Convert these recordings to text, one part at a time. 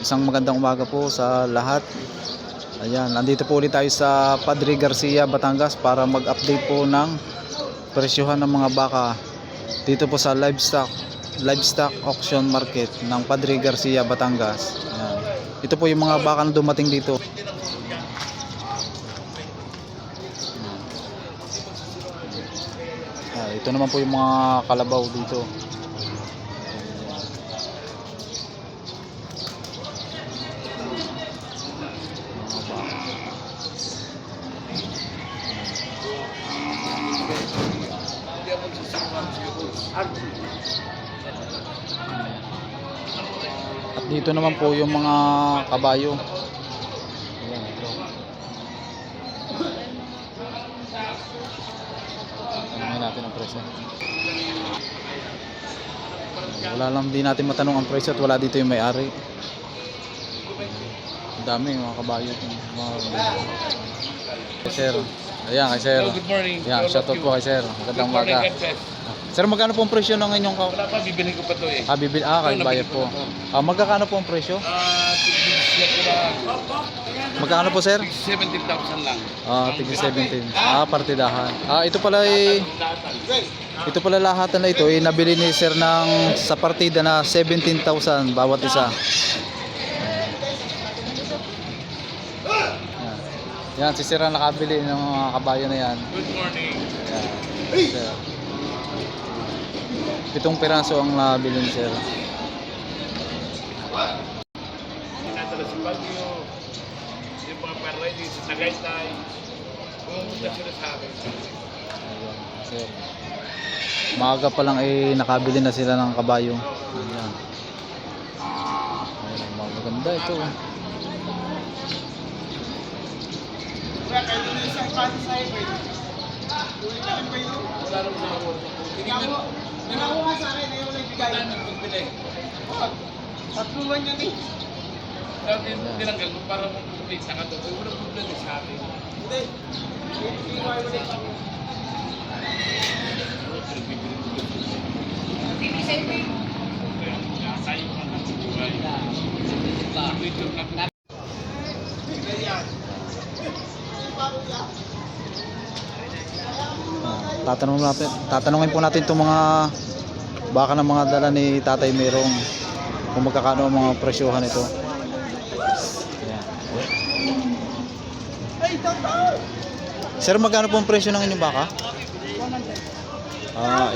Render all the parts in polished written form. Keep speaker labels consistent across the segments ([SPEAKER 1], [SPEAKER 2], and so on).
[SPEAKER 1] Isang magandang umaga po sa lahat. Ayan, nandito po ulit tayo sa Padre Garcia, Batangas para mag-update po ng presyohan ng mga baka dito po sa livestock auction market ng Padre Garcia, Batangas. Ayan. Ito po yung mga baka na dumating dito. Ito naman po yung mga kalabaw dito. At dito naman po yung mga kabayo. Ayan, ito. Tanungin natin ang presyo. Wala lang din natin matanong ang presyo at wala dito yung may-ari. Ang dami mga kabayo. Kay sir. Ayan, kay sir.
[SPEAKER 2] Good morning.
[SPEAKER 1] Ayan, shoutout po kay sir. Magandang umaga. Sir, magkano po ang presyo ng inyong
[SPEAKER 2] Wala pa, bibili ko pa to eh.
[SPEAKER 1] kay bayad po. Magkano po ang presyo? Magkano po sir?
[SPEAKER 2] 17,000 lang.
[SPEAKER 1] Tigil 17. Partidahan. Ito pala lahat na ito nabili ni sir ng sa partida na 17,000 bawat isa. Yan, si sir ang nakabili ng mga kabayo na yan.
[SPEAKER 2] Good morning.
[SPEAKER 1] Yan. Sir. 7 piraso ang nabili ni sir.
[SPEAKER 2] Tinatala si Bagyo. Yung mga parlay din sa Tagaytay. Pumunta sila sa akin.
[SPEAKER 1] Ayan, sir. Maaga pa lang nakabili na sila ng kabayo. Ayan. Ayan, maganda ito.
[SPEAKER 2] Wala naman ako.
[SPEAKER 3] Nakaw nga sa akin, ayaw na ibigay. Tatluan niya eh.
[SPEAKER 2] Tinanggal mo para mong complete sa kato. Wala problema sa akin.
[SPEAKER 3] Hindi.
[SPEAKER 1] Tatanungin po natin itong mga baka ng mga dala ni Tatay Merong kung magkakano ang mga presyohan ito. Sir, magkano po ang presyo ng inyong baka?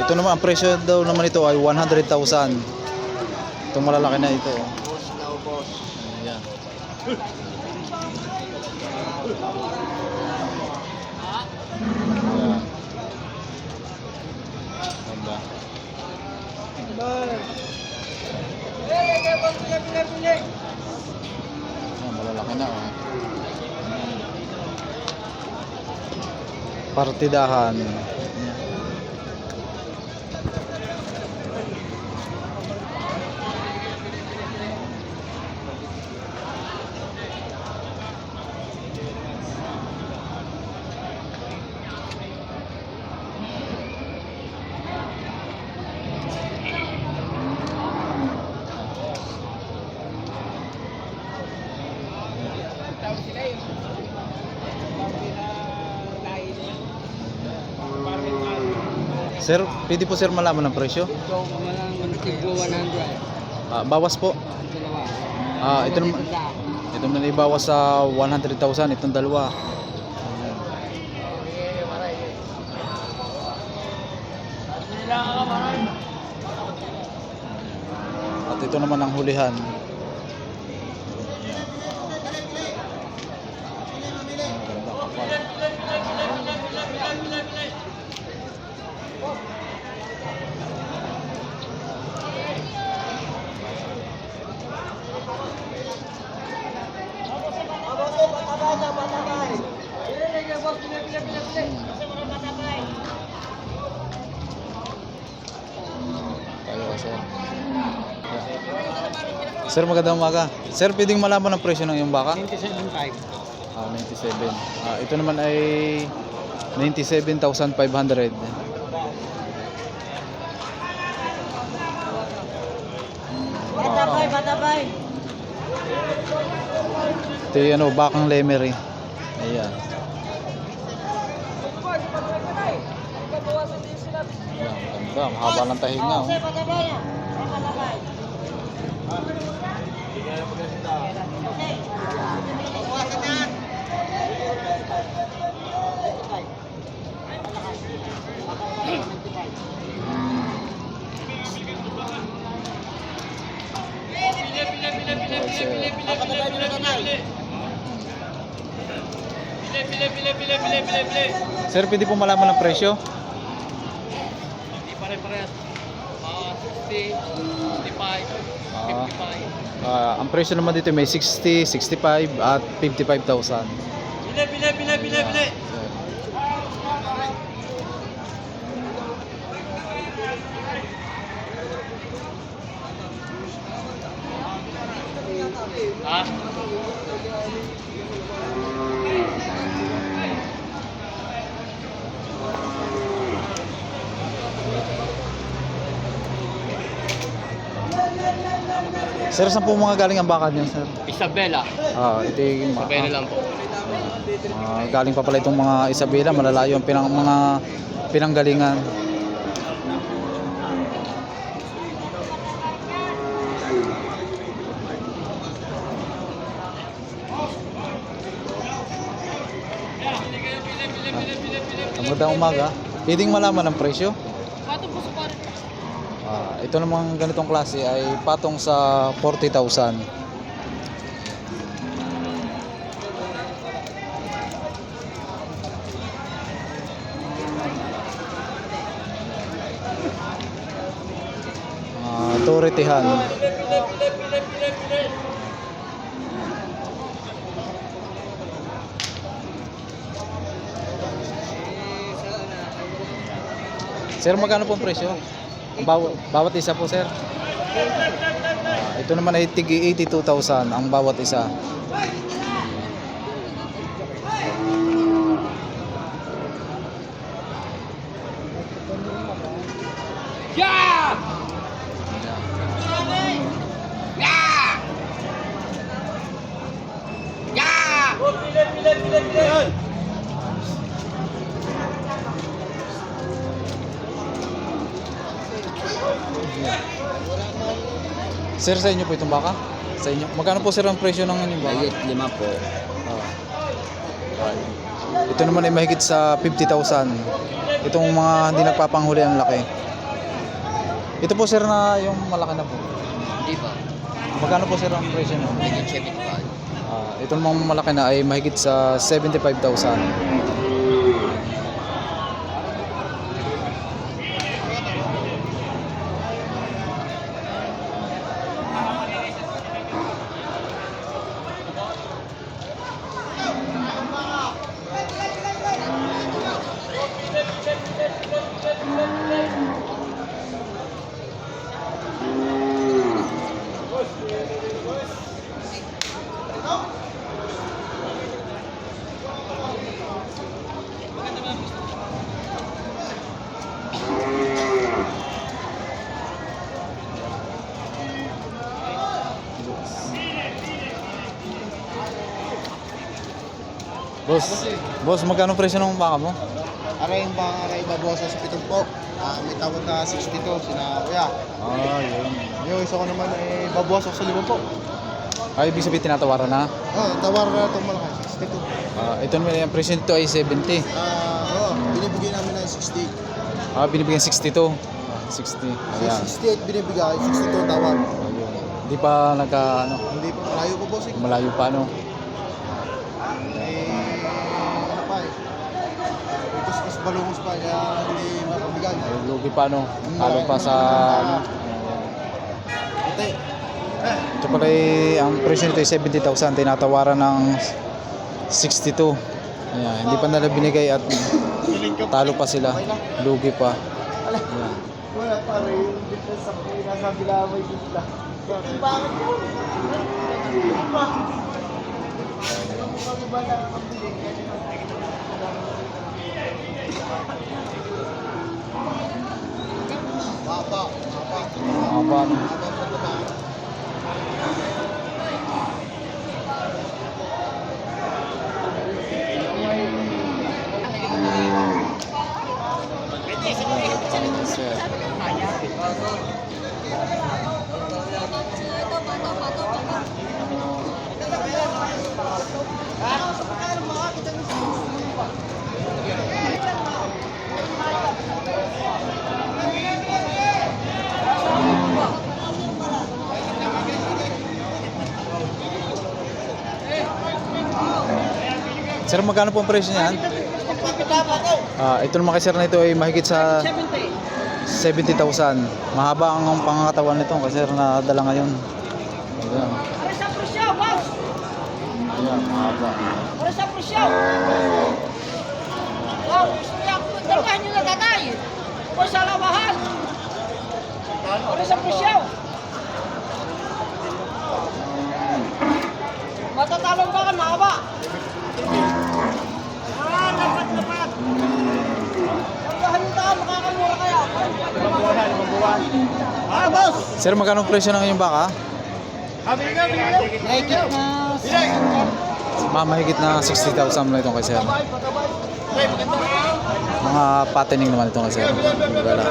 [SPEAKER 1] Ito naman, ang presyo daw naman ito ay 100,000. Itong malalaki na ito. Ayan. Ayan. Ganda. Malalaki na partidahan. Sir, pwede po sir malaman ang presyo?
[SPEAKER 3] Ito, malang tiglo 100.
[SPEAKER 1] Bawas po. Ito naman ibawas sa 100,000 itong dalawa. At ito naman ang hulihan. Sir, magandang umaga. Sir, pwedeng malaman ang presyo ng iyong baka?
[SPEAKER 3] 97.5.
[SPEAKER 1] 97. Ito naman ay 97,500.
[SPEAKER 3] Batabay, batabay.
[SPEAKER 1] Ito yung ano, bakang lemery. Ayan. Ayan, ganda. Mahaba ng tahinga. Oh. Sir, pwede po malaman ng presyo?
[SPEAKER 3] Hindi pare-parehas. 60, 65, 55.
[SPEAKER 1] Ang presyo naman dito may 60, 65 at 55,000.
[SPEAKER 3] Bile. Ha?
[SPEAKER 1] Sir, saan po mga galing ang baka niyo, sir?
[SPEAKER 3] Isabela.
[SPEAKER 1] Ito yung
[SPEAKER 3] Isabela lang po.
[SPEAKER 1] galing pa pala itong mga Isabela, malalayo ang mga pinanggalingan. Magandang umaga. Pwedeng malaman ang presyo?
[SPEAKER 3] Patong po sa pare.
[SPEAKER 1] Ito namang ganitong klase ay patong sa 40,000. Toretihan. Sir, magkano po ang presyo? Bawat isa po, sir. Ito naman ay tigi 82,000 ang bawat isa.
[SPEAKER 3] Yeah! Yeah! Yeah! Pile.
[SPEAKER 1] Sir, sa inyo po itong baka? Sa inyo. Magkano po, sir, ang presyo ng inyong baka?
[SPEAKER 3] Mahigit 5 po.
[SPEAKER 1] Ito naman ay mahigit sa 50,000. Itong mga hindi nagpapanghuli ang laki. Ito po, sir, na yung malaki na po.
[SPEAKER 3] Hindi pa.
[SPEAKER 1] Magkano po, sir, ang presyo na?
[SPEAKER 3] Mahigit 75.
[SPEAKER 1] Ito namang malaki na ay mahigit sa 75,000. Boss, magkano presyo ng baka mo?
[SPEAKER 4] Aray yung bang aray babawasan sa 7 po. May tawag na 62 sina kuya.
[SPEAKER 1] Yun.
[SPEAKER 4] Yung isa ko naman ay babawas ako sa 5 po.
[SPEAKER 1] Ibig sabihin tinatawaran na.
[SPEAKER 4] Tawar na itong malaki, 62.
[SPEAKER 1] Ito naman yung presyo nito ay 70.
[SPEAKER 4] Binibigay namin ng 60.
[SPEAKER 1] Binibigyan 62. 60. Ayan.
[SPEAKER 4] 68 binibigay, 62 tawar.
[SPEAKER 1] Ayun. Hindi pa
[SPEAKER 4] Hindi pa, malayo po boss eh.
[SPEAKER 1] malayo pa ano.
[SPEAKER 4] Ano pa eh. Is balungos pa, kaya hindi makabigay.
[SPEAKER 1] Lugi pa ano. Talo pa sa
[SPEAKER 4] Ate,
[SPEAKER 1] ito pala ang presyo nito ay 70,000. Tinatawaran ng 62. Ayan. Hindi pa nila binigay at talo pa sila. Lugi pa. Ayan.
[SPEAKER 4] wala pa rin yung difference sa nasa bilaway dito lang. Bakit yun? Iba. Yung iba na ang biling. Haba.
[SPEAKER 1] Haba ano. Sir, magkano po ang presyo niyan? Ito naman kay sir na ito ay mahigit sa 70,000. Mahaba ang pangangatawan nito kasi sir nadala ngayon. Ayan.
[SPEAKER 3] Para sa presyo, boss!
[SPEAKER 1] Ayan, mahaba.
[SPEAKER 3] Para sa presyo! Oh, gusto niya ako. Dalahan nyo na tatay. O sa labahan. Para sa presyo. Matatalong ba ka, mahaba? Dapat. Labahan nyo tayo, makakamura kaya. Boss!
[SPEAKER 1] Sir, magkano ang presyo ng inyong baka?
[SPEAKER 3] Mahigit na
[SPEAKER 1] Mahigit na 60,000 na itong kay sir. Mga patining naman itong kay sir. Wala.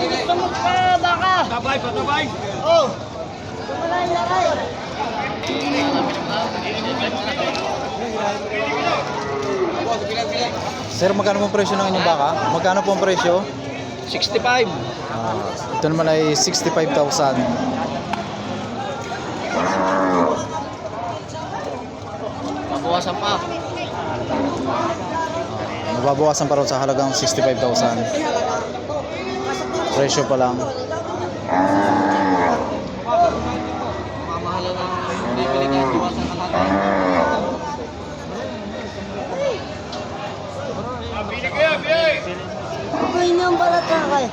[SPEAKER 3] gusto mo pa baka.
[SPEAKER 2] Patabay.
[SPEAKER 3] Oh. Tumalay lakay.
[SPEAKER 1] Sir, magkano po ang presyo ng inyong baka? Magkano po ang presyo?
[SPEAKER 3] 65.
[SPEAKER 1] Ito naman ay 65,000.
[SPEAKER 3] Mabawasan pa.
[SPEAKER 1] Nababawasan pa rin sa halagang 65,000. Presyo pa lang.
[SPEAKER 3] Mamahala ng bibili ka. Bawasan ka natin.
[SPEAKER 2] Bili.
[SPEAKER 3] Okay na ang balat ka kay.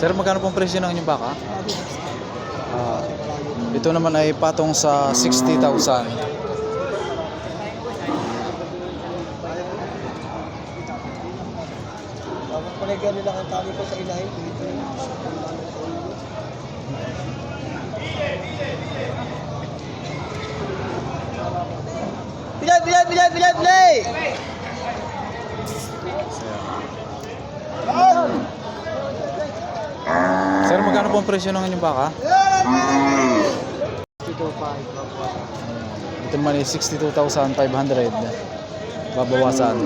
[SPEAKER 1] Sir, magkano pong presyo ng inyong baka? Ito naman ay patong sa 60,000.
[SPEAKER 4] Tapos palagyan nila ang tali ko sa ilahin. Bilay!
[SPEAKER 1] Sir, magkano po ang presyo ng inyong baka? Ito naman ay 62,500. Babawasan.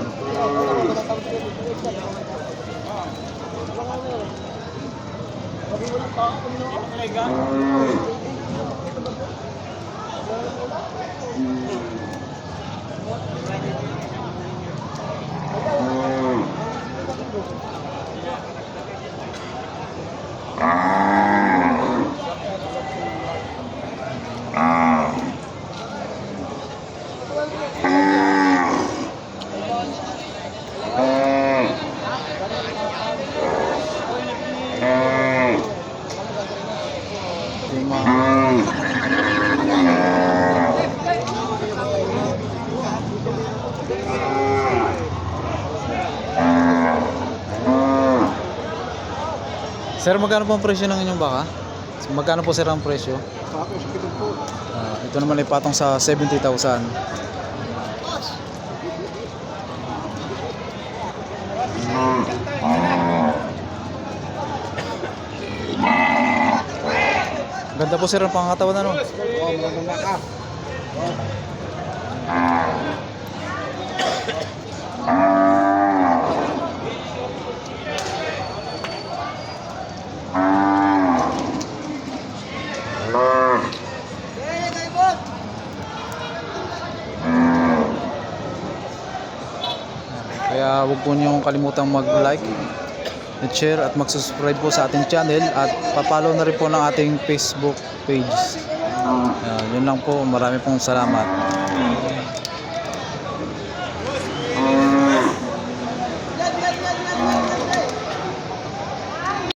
[SPEAKER 1] Yung mga Sir, magkano po ang presyo ng inyong baka? Magkano po sir ang presyo? Ito naman ay patong sa 70,000. Ganda po sir ang pangatawan ano? Kaya huwag po niyong kalimutang mag-like, share at mag-subscribe po sa ating channel at papalo na rin po ng ating Facebook page. Yun lang po. Marami pong salamat.